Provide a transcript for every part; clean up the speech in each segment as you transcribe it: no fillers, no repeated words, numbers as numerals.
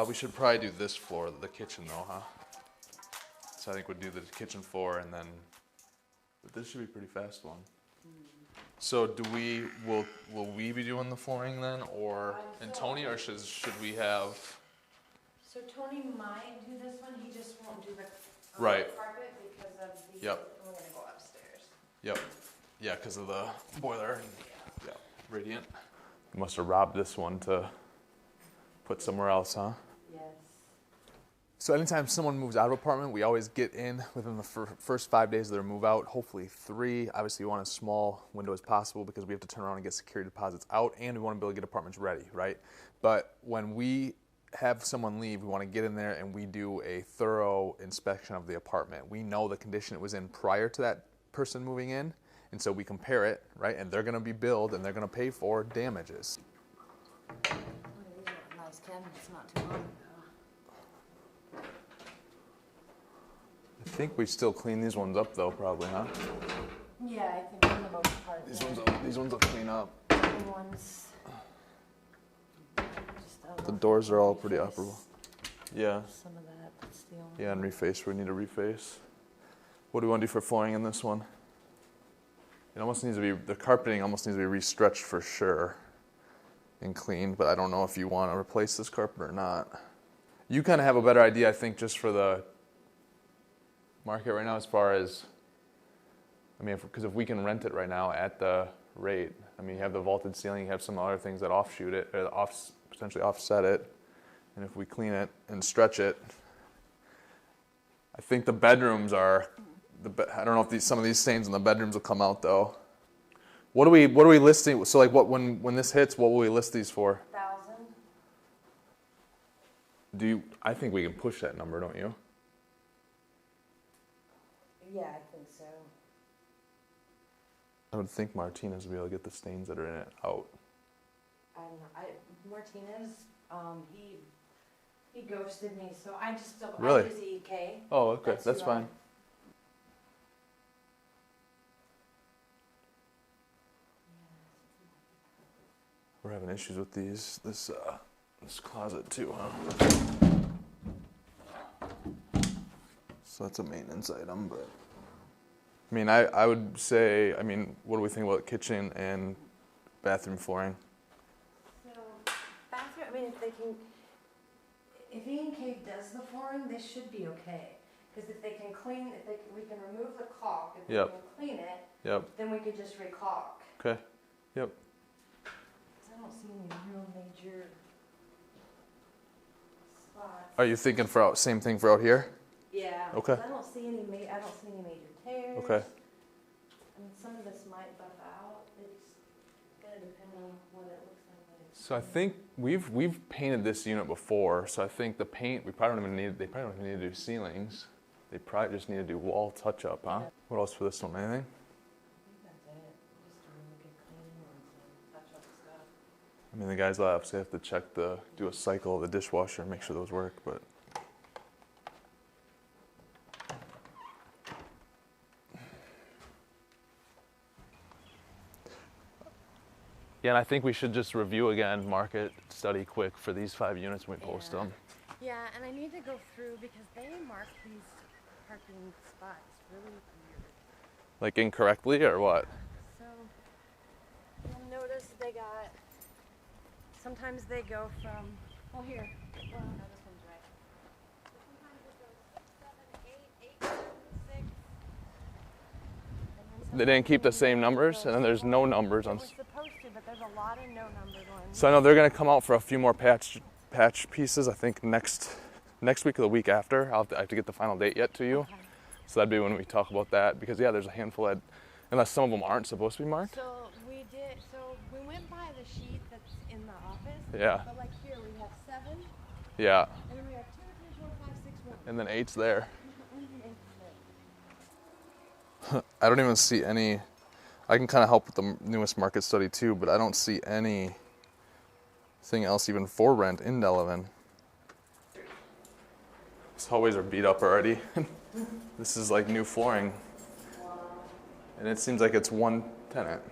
We should probably do this floor, the kitchen though, huh? So I think we'd do the kitchen floor and then, but this should be a pretty fast one. So will we be doing the flooring then, or, and Tony, or should we have? So Tony might do this one, he just won't do the Right. carpet because of the, Yep. we're gonna go upstairs. Yep. Yeah, because of the boiler and yeah, radiant. You must have robbed this one to put somewhere else, huh? Yes. So anytime someone moves out of an apartment, we always get in within the first 5 days of their move out, hopefully 3. Obviously, we want as small window as possible because we have to turn around and get security deposits out, and we want to be able to get apartments ready, right? But when we have someone leave, we want to get in there and we do a thorough inspection of the apartment. We know the condition it was in prior to that person moving in, and so we compare it, right? And they're going to be billed and they're going to pay for damages. These are nice cabinets, not too long ago. I think we still clean these ones up though, probably, huh? Yeah, I think for the most part. These ones will clean up. The ones. The doors are all pretty operable. Yeah. Some of that's the only. Yeah, and reface. We need to reface. What do we want to do for flooring in this one? It almost needs to be, the carpeting almost needs to be restretched for sure and cleaned, but I don't know if you want to replace this carpet or not. You kind of have a better idea, I think, just for the market right now as far as, I mean, because if we can rent it right now at the rate, I mean, you have the vaulted ceiling, you have some other things that offshoot it, or potentially offset it, and if we clean it and stretch it, I think the bedrooms are, I don't know if some of these stains in the bedrooms will come out though. What are we listing? So like, when this hits, what will we list these for? 1,000. I think we can push that number, don't you? Yeah, I think so. I would think Martinez would be able to get the stains that are in it out. I don't know. Martinez, he ghosted me, so I just don't. Really? I use EK. Oh, okay, that's who I- fine. We're having issues with this closet too, huh? So that's a maintenance item, but I mean, I would say, I mean, what do we think about kitchen and bathroom flooring? So bathroom, I mean, if E&K does the flooring, they should be okay. Because if they can clean, we can remove the caulk. If Yep. we can clean it, Yep. then we could just re-caulk. Okay. Yep. 'Cause I don't see any real major spots. Are you thinking for same thing for out here? Yeah. Okay. I don't see any major tears. Okay. I mean, some of this might buff out. It's gonna depend on what it looks like. So I think we've painted this unit before, so I think the paint, they probably don't even need to do ceilings. They probably just need to do wall touch-up, huh? Yeah. What else for this one, anything? I think that's it. Just a really good cleaning and some touch-up stuff. I mean, the guys will obviously have to do a cycle of the dishwasher and make sure those work, but. Yeah, and I think we should just review again, market study quick for these 5 units when we post them. Yeah, and I need to go through because they mark these parking spots really weird. Like incorrectly or what? So you'll notice sometimes they go from, well here, well no, this one's right. So sometimes it goes 7, 8, 8, 7, 6. They didn't keep the same numbers, and then there's no numbers on. It was supposed to, but there's a lot of no numbered ones. So I know they're gonna come out for a few more patch pieces. I think next week or the week after. I have to get the final date yet to you. Okay. So that'd be when we talk about that, because yeah, there's a handful that, unless some of them aren't supposed to be marked. So we went by the sheet that's in the office. Yeah. But like here we have 7, Yeah. and then we have 2, 3, 4, 5, 6, 1. And then 8's there. Only 8 is there. I don't even see any. I can kind of help with the newest market study too, but I don't see anything else even for rent in Delavan. These hallways are beat up already. This is like new flooring. And it seems like it's one tenant.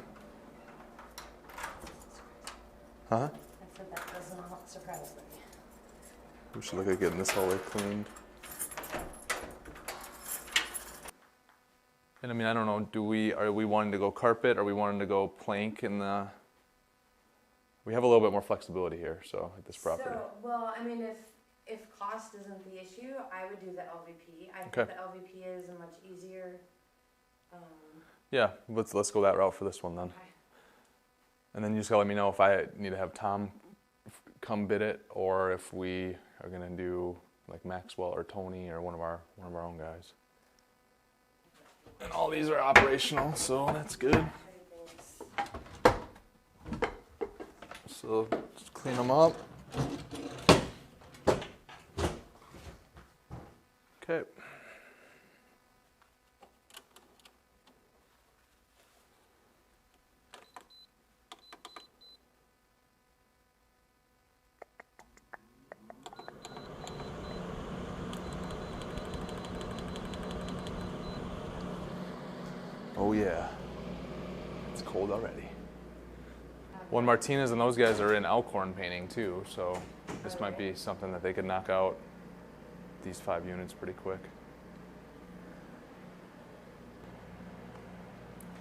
Huh? I said that does not surprise me. We should look at getting this hallway cleaned. And I mean, I don't know, are we wanting to go carpet? Are we wanting to go plank in the... We have a little bit more flexibility here, so at this property. So, well, I mean, if cost isn't the issue, I would do the LVP. I Okay. think the LVP is a much easier. Yeah, let's go that route for this one then. Okay. And then you just gotta let me know if I need to have Tom come bid it, or if we are gonna do like Maxwell or Tony or one of our own guys. And all these are operational, so that's good. So just clean them up. Okay. Oh yeah, it's cold already. Juan Martinez and those guys are in Elkhorn painting too, so this might be something that they could knock out these 5 units pretty quick.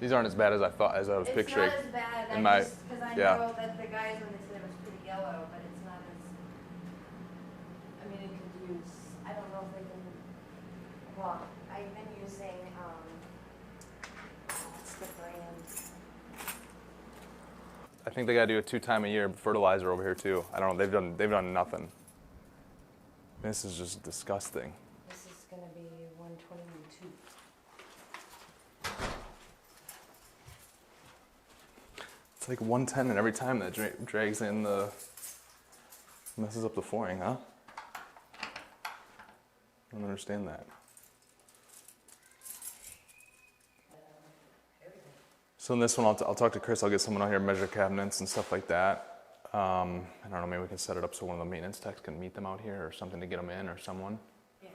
These aren't as bad as I thought, as I was picturing. It's not as bad. In my- Because I yeah. know that the guys when they said it was pretty yellow, but it's not as. I mean, it could use. I don't know if they can. Well, I've been using. What's the brand? I think they got to do a 2 time a year fertilizer over here too. I don't know. They've done nothing. This is just disgusting. This is going to be 122. It's like 110, and every time that drags in the messes up the flooring, huh? I don't understand that. So in this one, I'll talk to Chris. I'll get someone out here to measure cabinets and stuff like that. I don't know, maybe we can set it up so one of the maintenance techs can meet them out here or something to get them in, or someone. Yeah.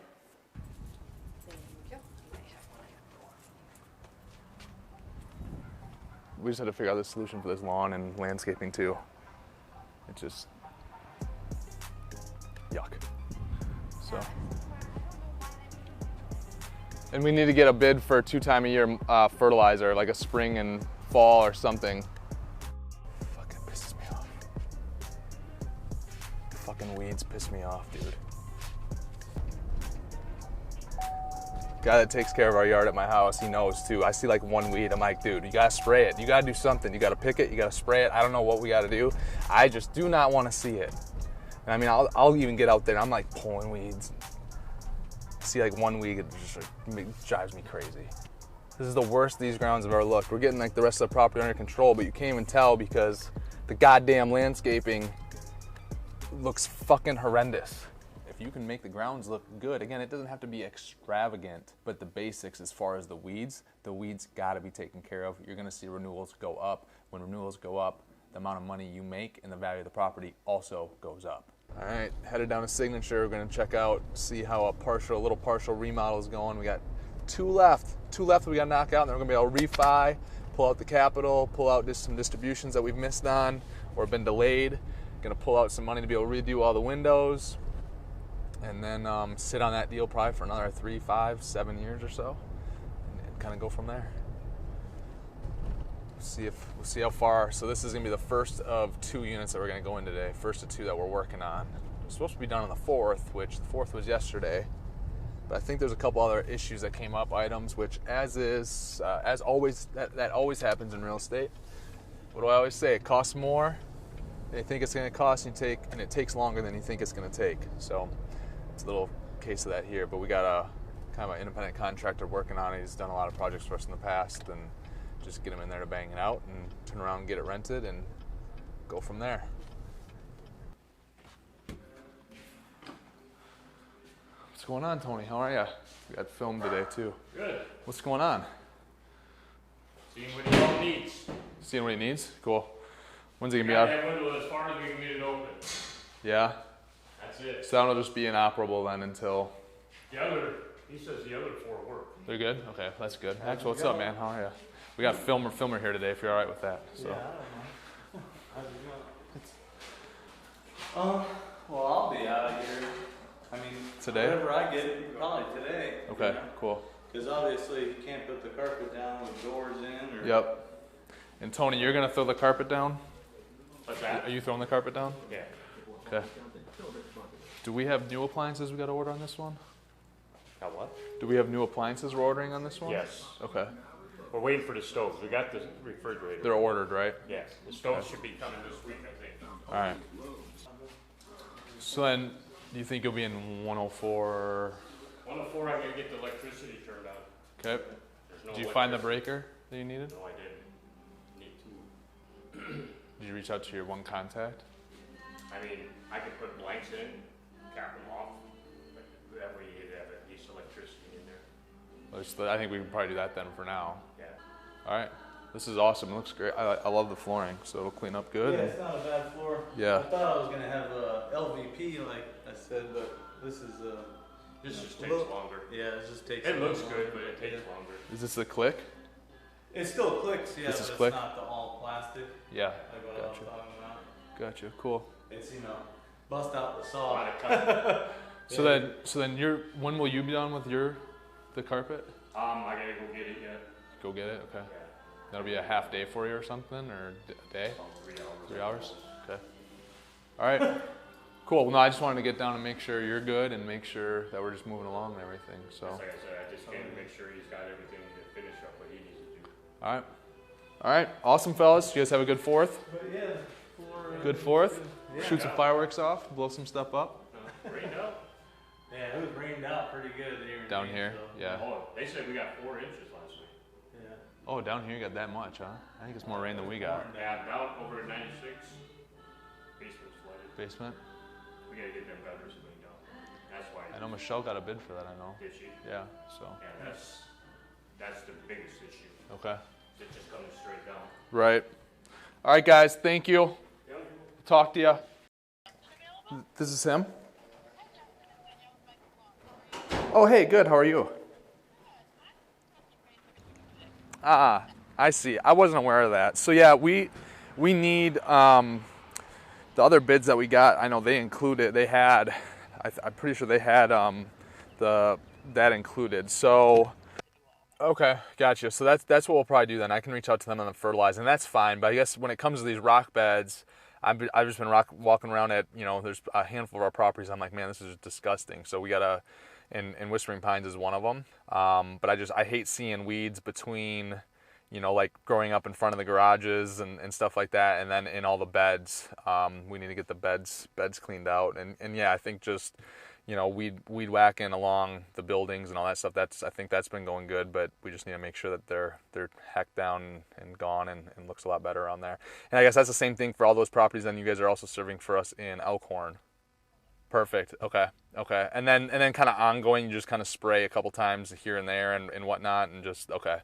Thank you. We just had to figure out the solution for this lawn and landscaping too. It just, yuck. So. And we need to get a bid for a 2 time a year fertilizer, like a spring and fall or something. Fucking pisses me off. Fucking weeds piss me off, dude. Guy that takes care of our yard at my house, he knows too. I see like 1 weed, I'm like, dude, you gotta spray it. You gotta do something. You gotta pick it, you gotta spray it. I don't know what we gotta do. I just do not wanna see it. And I mean, I'll even get out there and I'm like pulling weeds. See like 1 weed, it just drives me crazy. This is the worst these grounds have ever looked. We're getting like the rest of the property under control, but you can't even tell because the goddamn landscaping looks fucking horrendous. If you can make the grounds look good, again, it doesn't have to be extravagant, but the basics as far as the weeds gotta be taken care of. You're gonna see renewals go up. When renewals go up, the amount of money you make and the value of the property also goes up. All right, headed down to Signature. We're gonna check out, see how a little partial remodel is going. We got 2 left. 2 left we gotta knock out, and then we're gonna be able to refi, pull out the capital, pull out just some distributions that we've missed on or been delayed. Gonna pull out some money to be able to redo all the windows, and then sit on that deal probably for another 3, 5, 7 years or so, and kind of go from there. We'll see how far. So this is gonna be the first of 2 units that we're gonna go in today. First of 2 that we're working on. We're supposed to be done on the 4th, which the 4th was yesterday. But I think there's a couple other issues that came up, items, which as always, that always happens in real estate. What do I always say? It costs more than you think it's gonna cost, and it takes longer than you think it's gonna take. So it's a little case of that here, but we got a kind of an independent contractor working on it. He's done a lot of projects for us in the past, and just get him in there to bang it out and turn around and get it rented and go from there. What's going on, Tony? How are you? We got film today too. Good. What's going on? Seeing what he all needs. Seeing what he needs? Cool. When's he gonna be Got out? that window as far as we can get it open. Yeah? That's it. So that'll just be inoperable then until... He says the other 4 work. They're good? Okay, that's good. Axel, what's up, man? How are you? We got filmer here today if you're all right with that. So. Yeah, I don't know. How's it going? Well, I'll be out of here I mean, Today? whatever I get, probably today. Okay, cool. Because obviously you can't put the carpet down with doors in or. Yep. And Tony, you're gonna throw the carpet down? What's that? Are you throwing the carpet down? Yeah. Okay. Do we have new appliances we gotta order on this one? Now what? Do we have new appliances we're ordering on this one? Yes. Okay. We're waiting for the stoves. We got the refrigerator. They're ordered, right? Yeah. The stoves should be coming this week, I think. All right. So then, do you think you'll be in 104? 104, I gotta get the electricity turned on. Okay. There's no Did you find the electricity. breaker that you needed? No, I didn't. Need to. Did you reach out to your one contact? I mean, I could put blanks in, cap them off, but that way you'd have at least electricity in there. I think we can probably do that then for now. Yeah. All right. This is awesome. It looks great. I love the flooring, so it'll clean up good. Yeah, it's not a bad floor. Yeah. I thought I was gonna have a LVP like I said, but this is This Yeah. just takes longer. yeah, it just takes. It a looks little good, longer. but it takes longer. Is this the click? It still clicks, yeah, This but is it's click? not the all plastic Yeah. like what I was Gotcha. talking about. Gotcha. Cool. It's bust out the A saw. lot of cut. So then when will you be done with the carpet? I gotta go get it yet. Go get it. Okay. Yeah. That'll be a half day for you or something, or a day? About 3 hours. 3 hours? Okay. All right. Cool. Well, no, I just wanted to get down and make sure you're good and make sure that we're just moving along and everything. So, Like I said, I just came to make sure he's got everything to finish up what he needs to do. all right. All right. Awesome, fellas. You guys have a good 4th? But yeah, floor, Good 4th? Yeah. Shoot some fireworks off, blow some stuff up. Rained out? Yeah, it was rained out pretty good here. in Down Maine, here? so, Yeah. Oh, they said we got 4 inches last week. Yeah. Oh, down here you got that much, huh? I think it's more rain than we got. Yeah, down over at 96. Basement's flooded. Basement? We gotta get them gutters cleaned out. That's why. I know Michelle got a bid for that, I know. Did she? Yeah, so. Yeah, that's the biggest issue. Okay. It's just coming straight down. Right. All right, guys. Thank you. Yeah. Talk to you. This is him. Oh, hey, good. How are you? I see. I wasn't aware of that. So yeah, we need the other bids that we got. I know they included. They had. I'm pretty sure they had that included. So. Okay, gotcha. So that's what we'll probably do then. I can reach out to them on the fertilizer, and that's fine. But I guess when it comes to these rock beds, I've just been walking around at, there's a handful of our properties. I'm like, man, this is disgusting. So we gotta, and Whispering Pines is one of them. But I hate seeing weeds between, like growing up in front of the garages and stuff like that, and then in all the beds. We need to get the beds cleaned out, and yeah, I think just. Weed whacking along the buildings and all that stuff. I think that's been going good, but we just need to make sure that they're hacked down and gone and looks a lot better on there. And I guess that's the same thing for all those properties. Then you guys are also serving for us in Elkhorn. Perfect. Okay. And then kind of ongoing, you just kind of spray a couple times here and there and whatnot, and just okay.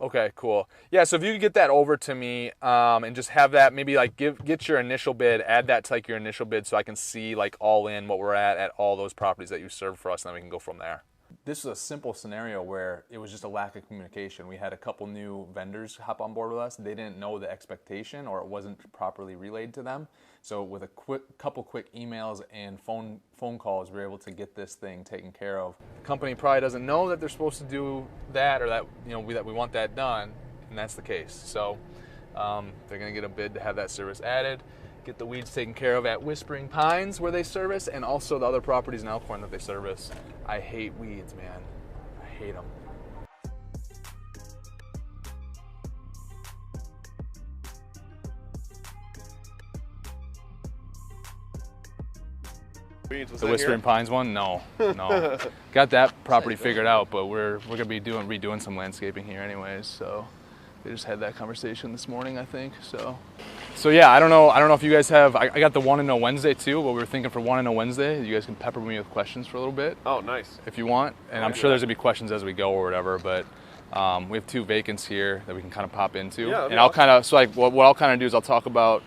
Okay, cool. Yeah, so if you could get that over to me and just have that, maybe like get your initial bid, add that to like your initial bid so I can see like all in what we're at all those properties that you serve for us, and then we can go from there. This is a simple scenario where it was just a lack of communication. We had a couple new vendors hop on board with us. They didn't know the expectation, or it wasn't properly relayed to them. So with a couple quick emails and phone calls, we were able to get this thing taken care of. The company probably doesn't know that they're supposed to do that, or that that we want that done, and that's the case. So they're going to get a bid to have that service added, get the weeds taken care of at Whispering Pines where they service, and also the other properties in Elkhorn that they service. I hate weeds, man. I hate them. The Whispering Pines one? No. Got that property figured out, but we're gonna be redoing some landscaping here anyways. So they just had that conversation this morning, I think. So yeah, I don't know if you guys have. I got the Want to Know Wednesday too. But we were thinking for Want to Know Wednesday, you guys can pepper me with questions for a little bit. Oh, nice. If you want, and I'm sure there's gonna be questions as we go or whatever. But we have 2 vacants here that we can kind of pop into. Yeah, and I'll kind of what I'll kind of do is I'll talk about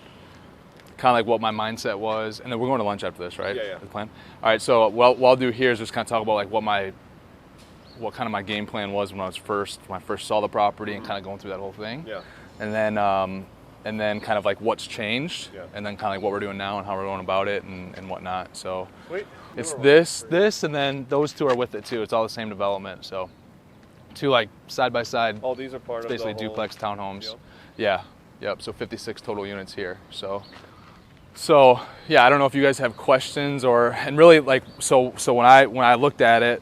kind of like what my mindset was, and then we're going to lunch after this, right? Yeah. The plan. All right. So what I'll do here is just kind of talk about like what kind of my game plan was when I first saw the property and kind of going through that whole thing. Yeah. And and then kind of like what's changed, Yeah. and then kind of like what we're doing now and how we're going about it and whatnot. So Sweet. it's this, and then those two are with it too. It's all the same development. So two like side by side. All these are part of Basically the whole duplex townhomes. deal? Yeah, yep. So 56 total units here. So yeah, I don't know if you guys have questions and really like so when I looked at it,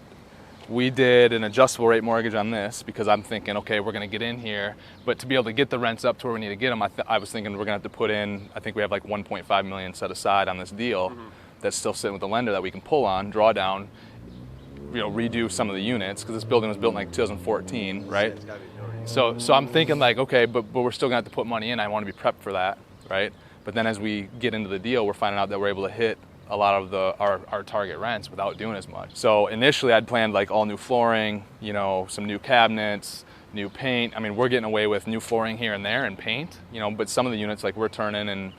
we did an adjustable rate mortgage on this because I'm thinking, okay, we're going to get in here, but to be able to get the rents up to where we need to get them, I was thinking we're going to have to put in. I think we have like 1.5 million set aside on this deal that's still sitting with the lender that we can pull on, draw down, redo some of the units because this building was built in like 2014, right? So I'm thinking like, okay, but we're still gonna have to put money in. I want to be prepped for that, right? But then as we get into the deal, we're finding out that we're able to hit a lot of our target rents without doing as much. So initially I'd planned like all new flooring, some new cabinets, new paint. I mean, we're getting away with new flooring here and there and paint, but some of the units like we're turning and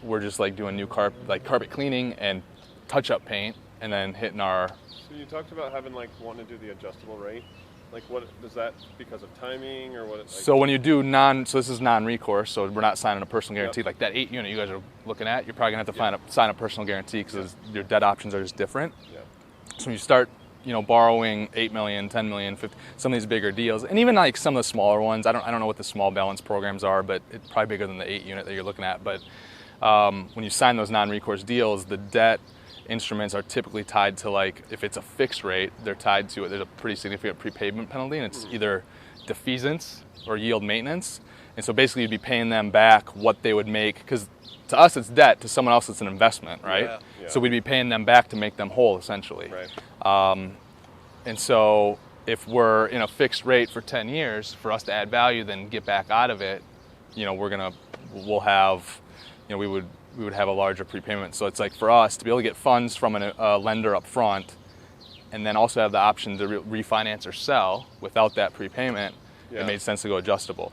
we're just like doing new carpet cleaning and touch-up paint and then hitting our. So you talked about wanting to do the adjustable rate. Like what is that because of timing or what? So when you do so this is non-recourse, so we're not signing a personal guarantee. Like that 8 unit you guys are looking at, you're probably gonna have to sign a personal guarantee because your debt options are just different. Yeah. So when you start, borrowing 8 million, 10 million, 50, some of these bigger deals, and even like some of the smaller ones, I don't know what the small balance programs are, but it's probably bigger than the 8 unit that you're looking at. But when you sign those non-recourse deals, the debt instruments are typically tied to like, if it's a fixed rate, they're tied to it. There's a pretty significant prepayment penalty, and it's either defeasance or yield maintenance. And so basically you'd be paying them back what they would make, because to us it's debt, to someone else it's an investment, right? Yeah. So we'd be paying them back to make them whole, essentially. Right. And so if we're in a fixed rate for 10 years, for us to add value, then get back out of it, we'll have, we would have a larger prepayment. So it's like for us to be able to get funds from a lender up front and then also have the option to refinance or sell without that prepayment, it made sense to go adjustable.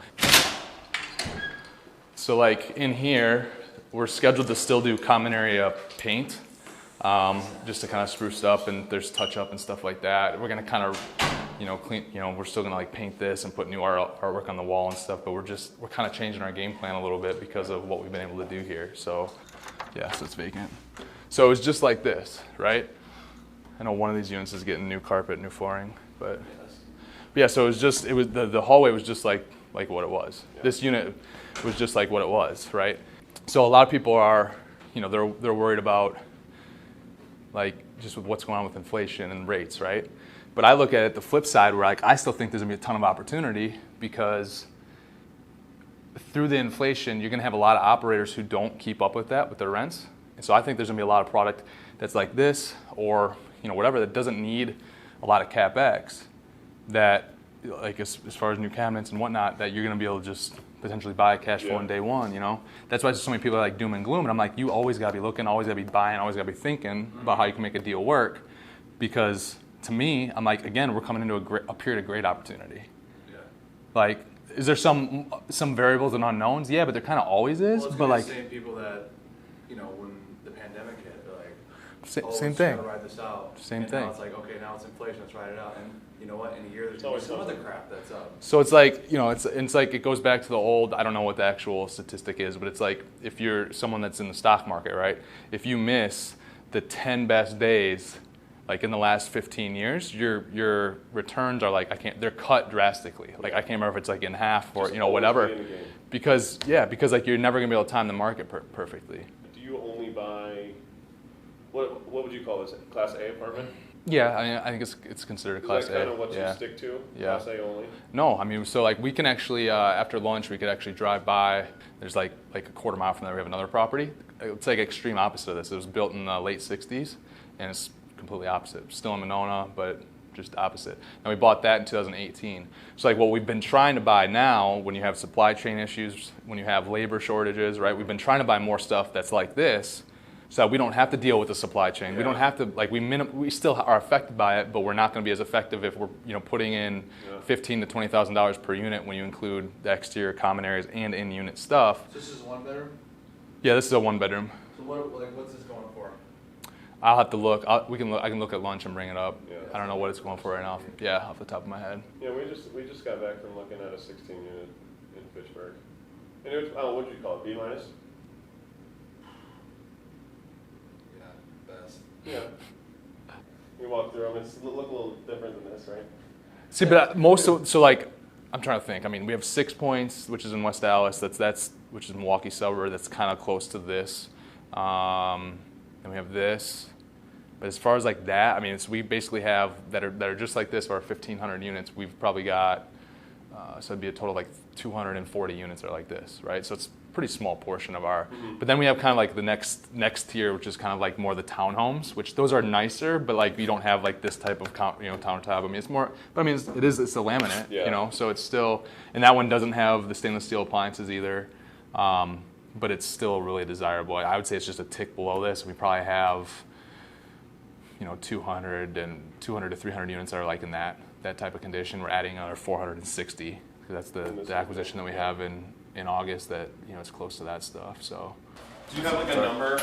So like in here, we're scheduled to still do common area paint, just to kind of spruce it up, and there's touch up and stuff like that. We're gonna kind of, clean, we're still gonna like paint this and put new artwork on the wall and stuff, but we're kind of changing our game plan a little bit because of what we've been able to do here. So yeah, so it's vacant. So it's just like this, right? I know one of these units is getting new carpet, new flooring, but yeah, so the hallway was just like what it was. Yeah. This unit was just like what it was, right? So a lot of people are, they're worried about like just with what's going on with inflation and rates, right? But I look at it the flip side where like I still think there's gonna be a ton of opportunity because through the inflation, you're gonna have a lot of operators who don't keep up with that with their rents. And so I think there's gonna be a lot of product that's like this or whatever that doesn't need a lot of CapEx that like as far as new cabinets and whatnot that you're gonna be able to just potentially buy cash flow on day one, That's why so many people are like doom and gloom. And I'm like, you always gotta be looking, always gotta be buying, always gotta be thinking about how you can make a deal work. Because to me, I'm like, again, we're coming into a period of great opportunity. Yeah. Like, is there some variables and unknowns? Yeah, but there kind of always is. Well, it's but like the same people that, when the pandemic hit, they're like, same thing. Gotta ride this out. Same and thing. Now it's like, okay, now it's inflation, let's ride it out. And you know what? In a year, there's gonna be some other crap that's up. So it's like, it's like it goes back to the old. I don't know what the actual statistic is, but it's like if you're someone that's in the stock market, right? If you miss the 10 best days, like in the last 15 years, your returns are like they're cut drastically. Like I can't remember if it's like in half or whatever. Because like you're never gonna be able to time the market perfectly. Do you only buy what would you call this? Class A apartment? Yeah, I think it's considered a Class A. Is that kind of what you stick to? Yeah. Class A only? No, so like we can actually after lunch we could actually drive by. There's like a quarter mile from there we have another property. It's like extreme opposite of this. It was built in the late 60s, and it's completely opposite. Still in Monona, but just opposite. And we bought that in 2018. So like what we've been trying to buy now, when you have supply chain issues, when you have labor shortages, right? We've been trying to buy more stuff that's like this, so we don't have to deal with the supply chain. Yeah. We don't have to we still are affected by it, but we're not going to be as effective if we're putting in $15,000 to $20,000 per unit when you include the exterior common areas and in-unit stuff. So this is one bedroom? Yeah, this is a one bedroom. So what's this going for? I'll have to look. I can look at lunch and bring it up. Yeah. I don't know what it's going for right now. Yeah, off the top of my head. Yeah, we just got back from looking at a 16 unit in Fitchburg. And it was, what did you call it? B minus? Yeah, best. Yeah. You walk through them, it's look a little different than this, right? See, but so like, I'm trying to think. I mean, we have 6 Points, which is in West Dallas. That's which is Milwaukee suburb. That's kind of close to this. And we have this. But as far as like that, I mean, we basically have that are just like this. Our 1,500 units. We've probably got so it'd be a total of like 240 units are like this, right? So it's a pretty small portion of our. Mm-hmm. But then we have kind of like the next tier, which is kind of like more the townhomes, which those are nicer, but like you don't have like this type of countertop. I mean, it's more, but I mean, it's a laminate, Yeah. you know, so it's still, and that one doesn't have the stainless steel appliances either, but it's still really desirable. I would say it's just a tick below this. We probably have, 200 to 300 units that are like in that type of condition. We're adding another 460 because that's the acquisition that we have in August that it's close to that stuff. So Do you have like a number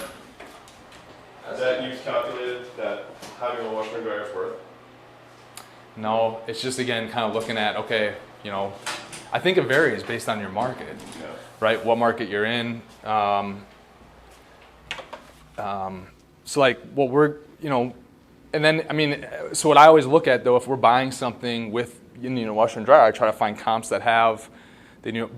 that you've calculated that having a washer and dryer is worth? no, it's just again kind of looking at I think it varies based on your market, Yeah. right? What market you're in. So like what we're and then I mean, so what I always look at though, if we're buying something with washer and dryer, I try to find comps that have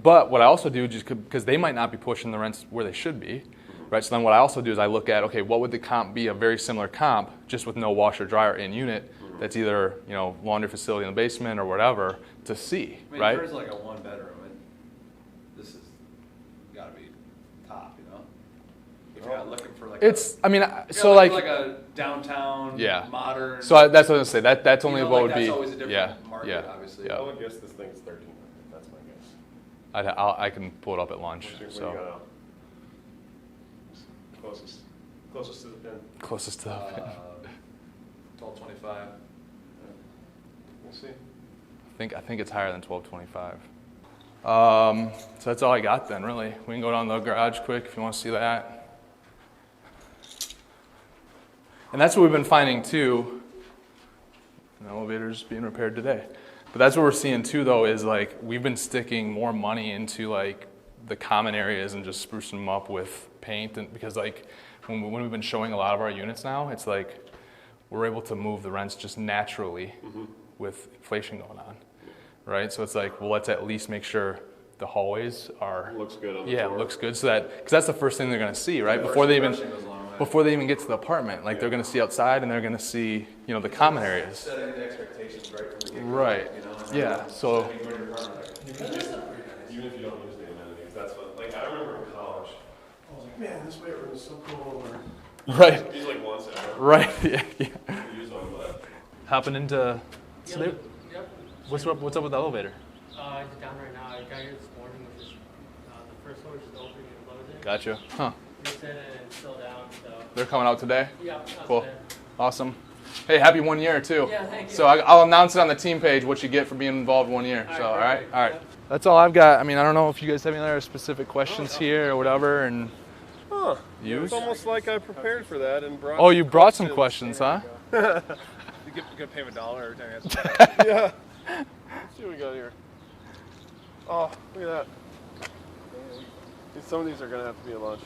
but what I also do, just because they might not be pushing the rents where they should be, right? So then what I also do is I look at, okay, what would the comp be, a very similar comp, just with no washer dryer in unit, that's either laundry facility in the basement or whatever, to see, I mean, right? if there's like a 1 bedroom, this is gotta be top, If you're not looking for like It's, I mean, if so you're like, looking for like a downtown, Yeah. modern. so that's what I was gonna say. That's only what would that's be, always a different yeah, market, yeah, obviously. yeah. I would guess this thing's 1,300. That's my guess. I can pull it up at lunch. What do you So got out? Closest to the pin. closest to. 1225. We'll see. I think it's higher than 1225. So that's all I got then, really. We can go down to the garage quick if you want to see that. And that's what we've been finding too. An elevator's being repaired today. But that's what we're seeing too, though, is like we've been sticking more money into like the common areas and just sprucing them up with paint, and because like when we've been showing a lot of our units now, it's like we're able to move the rents just naturally with inflation going on, right? So it's like, well, let's at least make sure the hallways are Looks good on the yeah, floor. it looks good, so that because that's the first thing they're going to see, right? First Before they impression goes a long way. get to the apartment, like they're going to see outside and they're going to see the common areas. Setting the expectations right from the get-go, Right. and Yeah. then So you go to your apartment, like, Even if you don't use the amenities, that's what. Like I remember in college, I was like, man, this weight room is so cool. right, Use like once ever. right, yeah. Use one, but Hopping into. So they, Yep. what's up with the elevator? It's down right now. I got here this morning, which is the first floor, which is opening and closing. Gotcha. Huh. Reset it and it's still down, so. They're coming out today. Yeah, that's Cool. there. Awesome. Hey, happy 1 year too. Yeah, thank you. So I'll announce it on the team page what you get for being involved 1 year. All So right, all right, perfect. all right. Yep. That's all I've got. I mean, I don't know if you guys have any other specific questions here or whatever. And huh. you? It's almost like I prepared for that and brought. Oh, you brought some questions, huh? You gonna pay him $1 every time you answer. Yeah. Let's see what we got here. Oh, look at that. Some of these are gonna have to be at lunch.